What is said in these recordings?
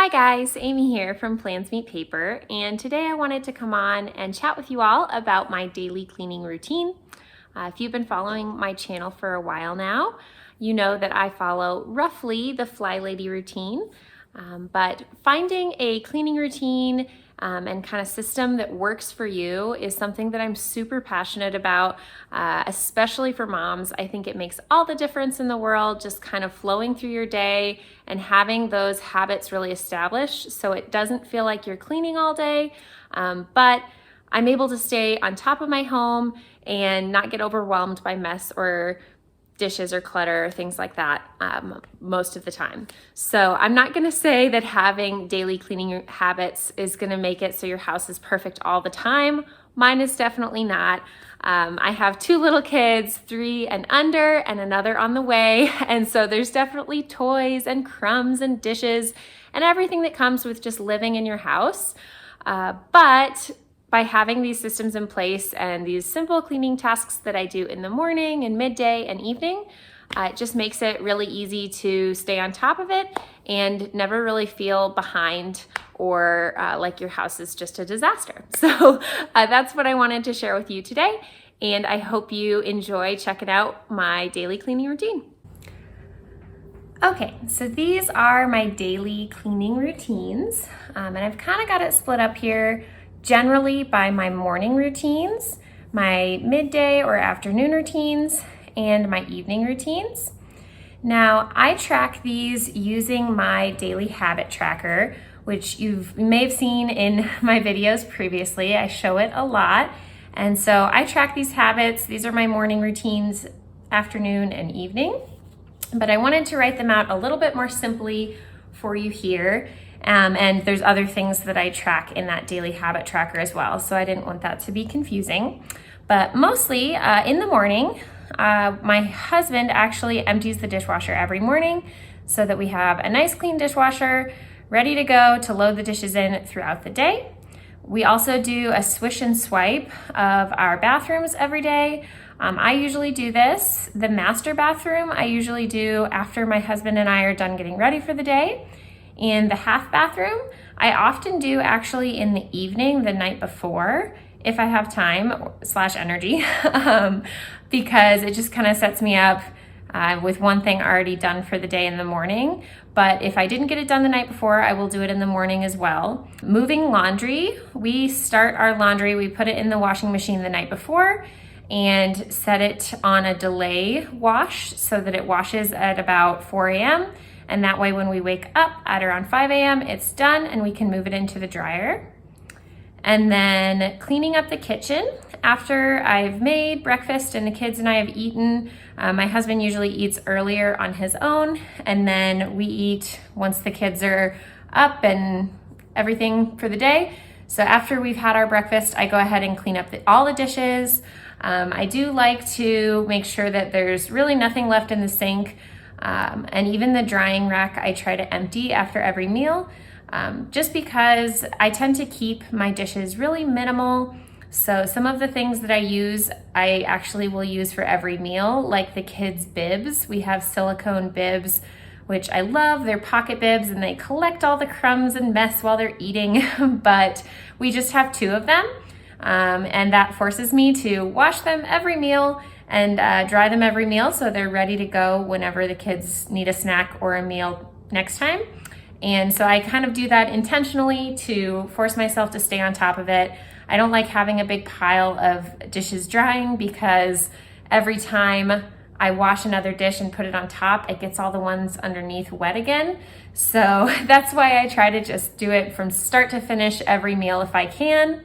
Hi guys, Amy here from Plans Meet Paper, and today I wanted to come on and chat with you all about my daily cleaning routine. If you've been following my channel for a while now, you know that I follow roughly the FlyLady routine, but finding a cleaning routine and kind of system that works for you is something that I'm super passionate about, especially for moms. I think it makes all the difference in the world, just kind of flowing through your day and having those habits really established so it doesn't feel like you're cleaning all day, but I'm able to stay on top of my home and not get overwhelmed by mess or dishes or clutter or things like that most of the time. So I'm not gonna say that having daily cleaning habits is gonna make it so your house is perfect all the time. Mine is definitely not. I have two little kids, 3 and under, and another on the way. And so there's definitely toys and crumbs and dishes and everything that comes with just living in your house. But by having these systems in place and these simple cleaning tasks that I do in the morning and midday and evening, it just makes it really easy to stay on top of it and never really feel behind or like your house is just a disaster. So that's what I wanted to share with you today, and I hope you enjoy checking out my daily cleaning routine. Okay, so these are my daily cleaning routines, and I've kind of got it split up here generally by my morning routines, my midday or afternoon routines, and my evening routines. Now, I track these using my daily habit tracker, which you may have seen in my videos previously. I show it a lot. And so I track these habits. These are my morning routines, afternoon and evening. But I wanted to write them out a little bit more simply for you here. And there's other things that I track in that daily habit tracker as well. So I didn't want that to be confusing. But mostly in the morning, my husband actually empties the dishwasher every morning so that we have a nice clean dishwasher ready to go to load the dishes in throughout the day. We also do a swish and swipe of our bathrooms every day. I usually do this. The master bathroom I usually do after my husband and I are done getting ready for the day. And the half bathroom, I often do actually in the evening, the night before, if I have time / energy, because it just kind of sets me up with one thing already done for the day in the morning. But if I didn't get it done the night before, I will do it in the morning as well. Moving laundry, we start our laundry, we put it in the washing machine the night before and set it on a delay wash so that it washes at about 4 a.m. And that way when we wake up at around 5 a.m., it's done and we can move it into the dryer. And then cleaning up the kitchen after I've made breakfast and the kids and I have eaten. My husband usually eats earlier on his own, and then we eat once the kids are up and everything for the day. So after we've had our breakfast, I go ahead and clean up all the dishes. I do like to make sure that there's really nothing left in the sink. And even the drying rack I try to empty after every meal, just because I tend to keep my dishes really minimal. So some of the things that I use, I actually will use for every meal, like the kids' bibs. We have silicone bibs, which I love. They're pocket bibs and they collect all the crumbs and mess while they're eating, but we just have 2 of them. And that forces me to wash them every meal and dry them every meal so they're ready to go whenever the kids need a snack or a meal next time. And so I kind of do that intentionally to force myself to stay on top of it. I don't like having a big pile of dishes drying because every time I wash another dish and put it on top, it gets all the ones underneath wet again. So that's why I try to just do it from start to finish every meal if I can.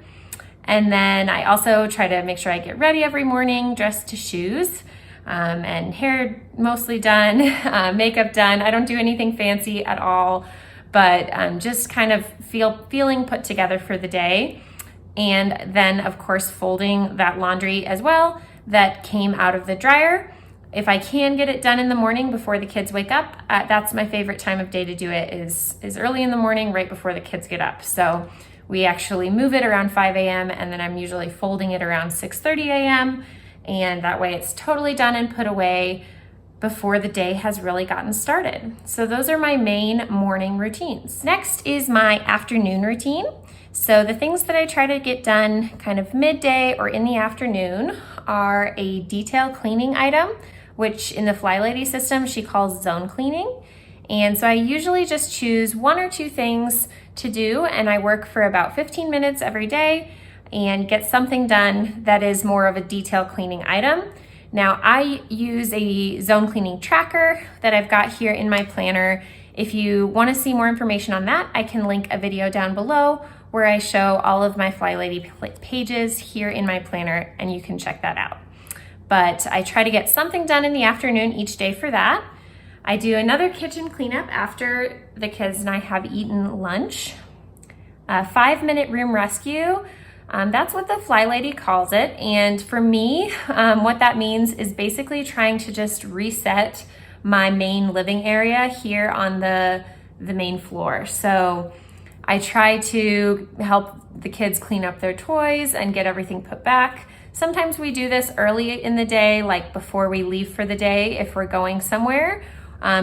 And then I also try to make sure I get ready every morning, dressed to shoes, and hair mostly done, makeup done. I don't do anything fancy at all, but just kind of feeling put together for the day. And then of course, folding that laundry as well that came out of the dryer. If I can get it done in the morning before the kids wake up, that's my favorite time of day to do it is early in the morning, right before the kids get up. So we actually move it around 5 a.m. and then I'm usually folding it around 6:30 a.m. And that way it's totally done and put away before the day has really gotten started. So those are my main morning routines. Next is my afternoon routine. So the things that I try to get done kind of midday or in the afternoon are a detail cleaning item, which in the FlyLady system she calls zone cleaning. And so I usually just choose 1 or 2 things to do, and I work for about 15 minutes every day and get something done that is more of a detail cleaning item. Now I use a zone cleaning tracker that I've got here in my planner. If you want to see more information on that, I can link a video down below where I show all of my FlyLady pages here in my planner, and you can check that out. But I try to get something done in the afternoon each day for that. I do another kitchen cleanup after the kids and I have eaten lunch. A 5-minute room rescue. That's what the FlyLady calls it. And for me, what that means is basically trying to just reset my main living area here on the main floor. So I try to help the kids clean up their toys and get everything put back. Sometimes we do this early in the day, like before we leave for the day if we're going somewhere.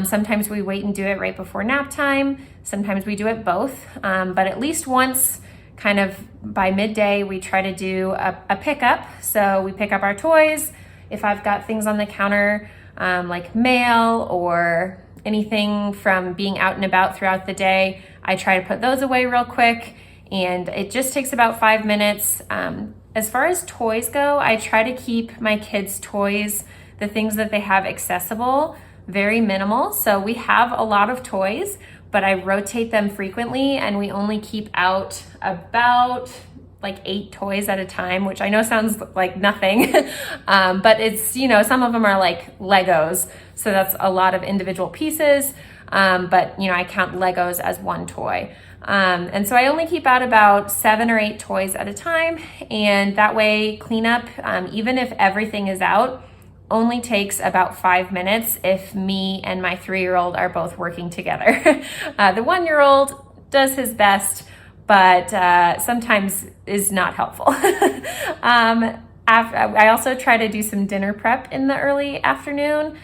Sometimes we wait and do it right before nap time. Sometimes we do it both, but at least once kind of by midday, we try to do a pickup. So we pick up our toys. If I've got things on the counter, like mail or anything from being out and about throughout the day, I try to put those away real quick, and it just takes about 5 minutes. As far as toys go, I try to keep my kids' toys, the things that they have accessible, very minimal. So we have a lot of toys, but I rotate them frequently, and we only keep out about like 8 toys at a time, which I know sounds like nothing, but it's, you know, some of them are like Legos. So that's a lot of individual pieces, but you know, I count Legos as 1 toy. And so I only keep out about 7 or 8 toys at a time. And that way cleanup, even if everything is out, only takes about 5 minutes if me and my 3-year-old are both working together. The 1-year-old does his best, but sometimes is not helpful. I also try to do some dinner prep in the early afternoon.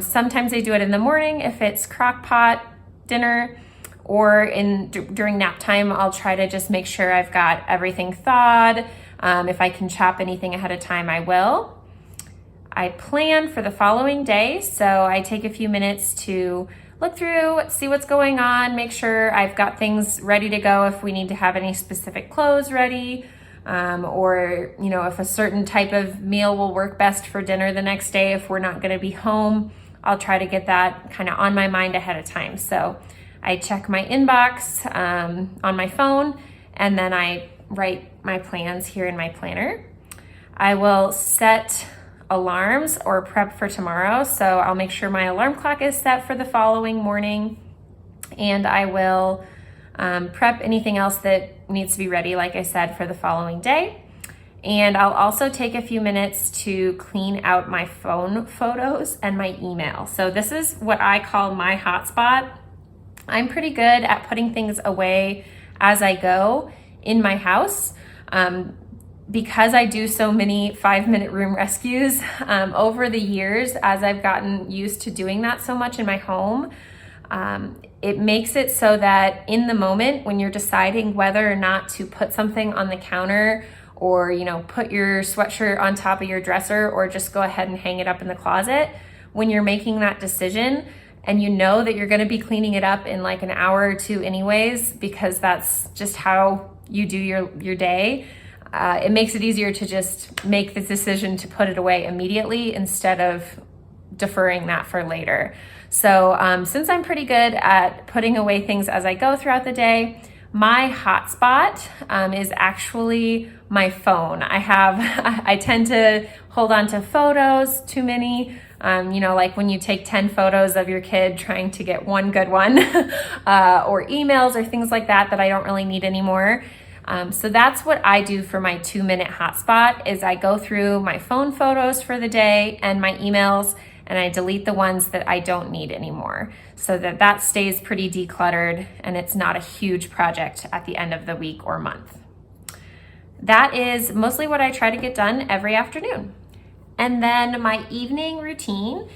Sometimes I do it in the morning if it's crock pot dinner, or during nap time, I'll try to just make sure I've got everything thawed. If I can chop anything ahead of time, I will. I plan for the following day, so I take a few minutes to look through, see what's going on, make sure I've got things ready to go if we need to have any specific clothes ready, or you know, if a certain type of meal will work best for dinner the next day if we're not going to be home. I'll try to get that kind of on my mind ahead of time. So I check my inbox on my phone, and then I write my plans here in my planner. I will set alarms or prep for tomorrow. So I'll make sure my alarm clock is set for the following morning, and I will prep anything else that needs to be ready, like I said, for the following day. And I'll also take a few minutes to clean out my phone photos and my email. So this is what I call my hotspot. I'm pretty good at putting things away as I go in my house. Because I do so many 5-minute room rescues over the years, as I've gotten used to doing that so much in my home, it makes it so that in the moment when you're deciding whether or not to put something on the counter, or you know, put your sweatshirt on top of your dresser, or just go ahead and hang it up in the closet, when you're making that decision and you know that you're going to be cleaning it up in like an hour or 2 anyways, because that's just how you do your day, it makes it easier to just make the decision to put it away immediately instead of deferring that for later. So since I'm pretty good at putting away things as I go throughout the day, my hotspot is actually my phone. I tend to hold on to photos too many. You know, like when you take 10 photos of your kid trying to get one good one, or emails or things like that I don't really need anymore. So that's what I do for my 2-minute hotspot, is I go through my phone photos for the day and my emails, and I delete the ones that I don't need anymore, so that stays pretty decluttered and it's not a huge project at the end of the week or month. That is mostly what I try to get done every afternoon. And then my evening routine,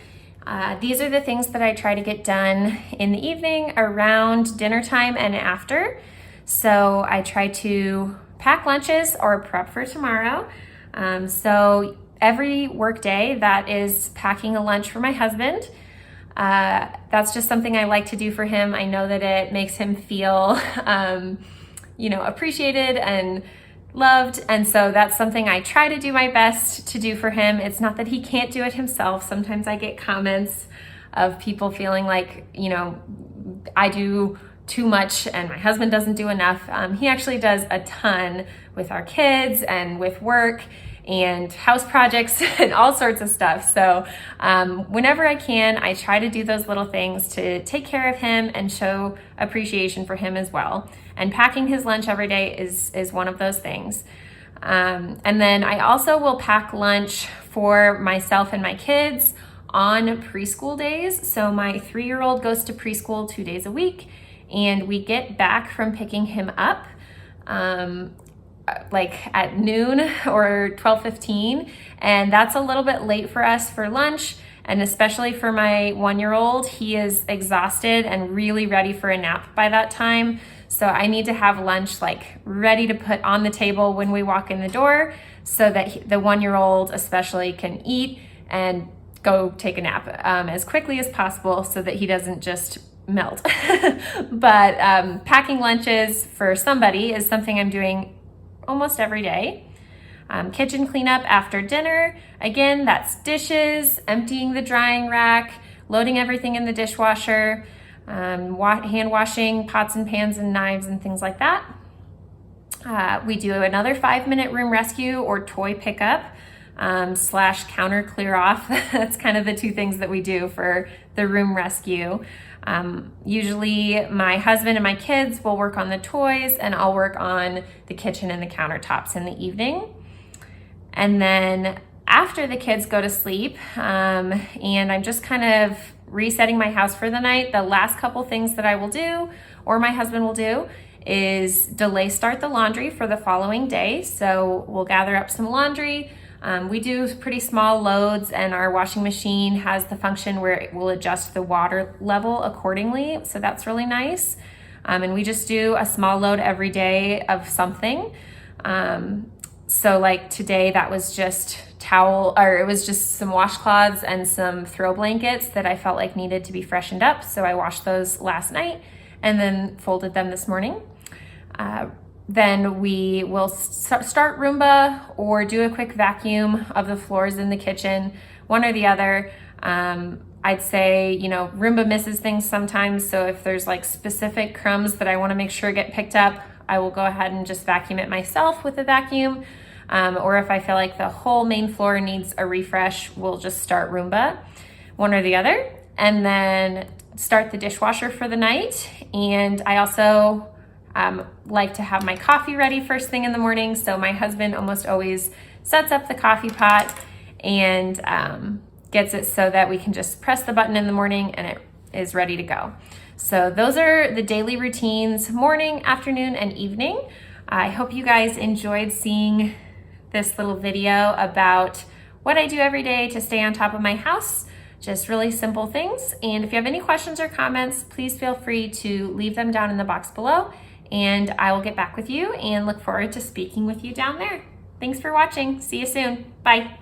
These are the things that I try to get done in the evening around dinner time and after. So I try to pack lunches or prep for tomorrow. So every work day, that is packing a lunch for my husband. That's just something I like to do for him. I know that it makes him feel, appreciated and loved. And so that's something I try to do my best to do for him. It's not that he can't do it himself. Sometimes I get comments of people feeling like, I do too much and my husband doesn't do enough. He actually does a ton with our kids and with work and house projects and all sorts of stuff. So whenever I can, I try to do those little things to take care of him and show appreciation for him as well. And packing his lunch every day is one of those things. And then I also will pack lunch for myself and my kids on preschool days. So my 3-year-old goes to preschool 2 days a week, and we get back from picking him up like at noon or 12:15, and that's a little bit late for us for lunch. And especially for my 1-year-old, he is exhausted and really ready for a nap by that time. So I need to have lunch like ready to put on the table when we walk in the door so that the 1-year-old especially can eat and go take a nap as quickly as possible so that he doesn't just melt. But packing lunches for somebody is something I'm doing almost every day. Kitchen cleanup after dinner. Again, that's dishes, emptying the drying rack, loading everything in the dishwasher, hand washing pots and pans and knives and things like that. We do another 5-minute room rescue or toy pickup / counter clear off. That's kind of the two things that we do for the room rescue. Usually my husband and my kids will work on the toys, and I'll work on the kitchen and the countertops in the evening. And then after the kids go to sleep, and I'm just kind of resetting my house for the night, the last couple things that I will do, or my husband will do, is delay start the laundry for the following day. So we'll gather up some laundry. We do pretty small loads, and our washing machine has the function where it will adjust the water level accordingly. So that's really nice. And we just do a small load every day of something. So like today, that was just it was just some washcloths and some throw blankets that I felt like needed to be freshened up. So I washed those last night and then folded them this morning. Then we will start Roomba or do a quick vacuum of the floors in the kitchen, one or the other. I'd say, Roomba misses things sometimes. So if there's like specific crumbs that I want to make sure get picked up, I will go ahead and just vacuum it myself with a vacuum. Or if I feel like the whole main floor needs a refresh, we'll just start Roomba, one or the other, and then start the dishwasher for the night. And I also like to have my coffee ready first thing in the morning. So my husband almost always sets up the coffee pot and gets it so that we can just press the button in the morning and it is ready to go. So those are the daily routines, morning, afternoon, and evening. I hope you guys enjoyed seeing this little video about what I do every day to stay on top of my house. Just really simple things. And if you have any questions or comments, please feel free to leave them down in the box below, and I will get back with you and look forward to speaking with you down there. Thanks for watching. See you soon. Bye.